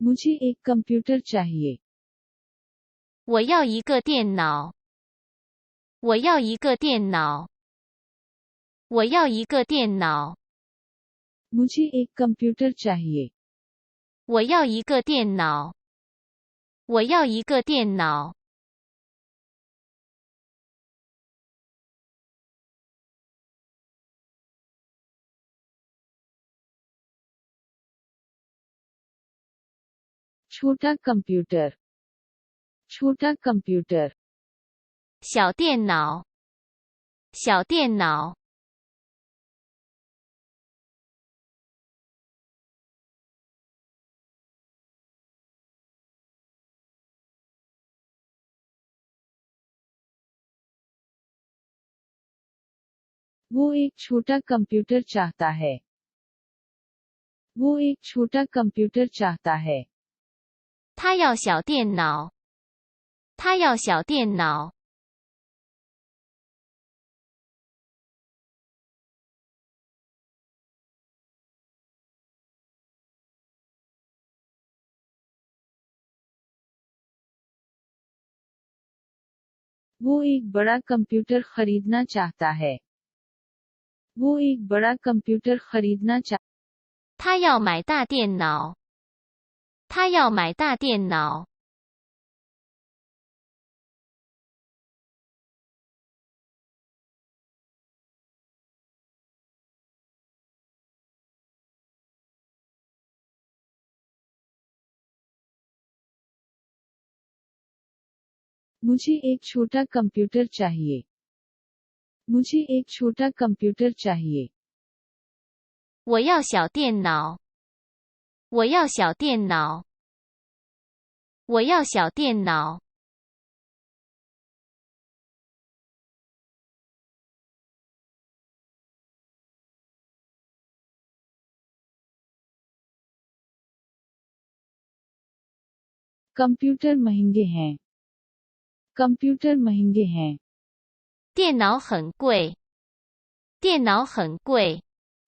मुझे एक कंप्यूटर चाहिए।我要一个电脑。我要一个电脑。我要一个电脑。मुझे एक कंप्यूटर चाहिए।我要一个电脑。我要一个电脑。छोटा कंप्यूटर। छोटा कंप्यूटर।小电脑。小电脑。वो एक छोटा कंप्यूटर चाहता है। वो एक छोटा कंप्यूटर चाहता है। 他要小电脑。他要小电脑。वो एक बड़ा कंप्यूटर खरीदना चाहता है। वो एक बड़ा कंप्यूटर खरीदना चाहता।他要买大电脑。他要买大电脑。मुझे एक छोटा कंप्यूटर चाहिए। मुझे एक छोटा कंप्यूटर चाहिए। 我要小电脑。我要小电脑。我要小电脑。कंप्यूटर महंगे हैं। कंप्यूटर महंगे हैं। 电脑很贵。电脑很贵。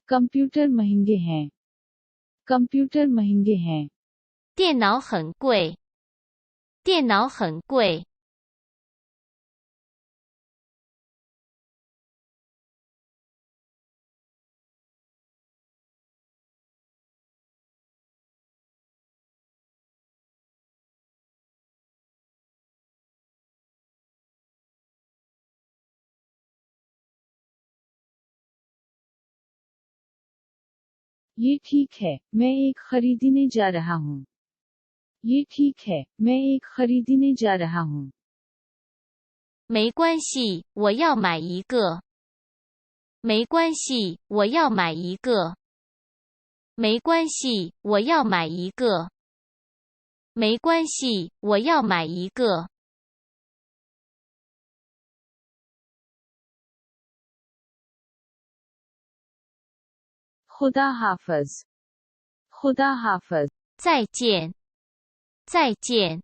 कंप्यूटर महंगे हैं। कंप्यूटर महंगे हैं। 电脑很贵。电脑很贵。ये ठीक है, मैं एक खरीदने जा रहा हूँ। ये ठीक है, मैं एक खरीदने जा रहा हूँ। 没关系，我要买一个。没关系，我要买一个。没关系，我要买一个。没关系，我要买一个。खुदा हाफिज। खुदा हाफिज।再见。再见。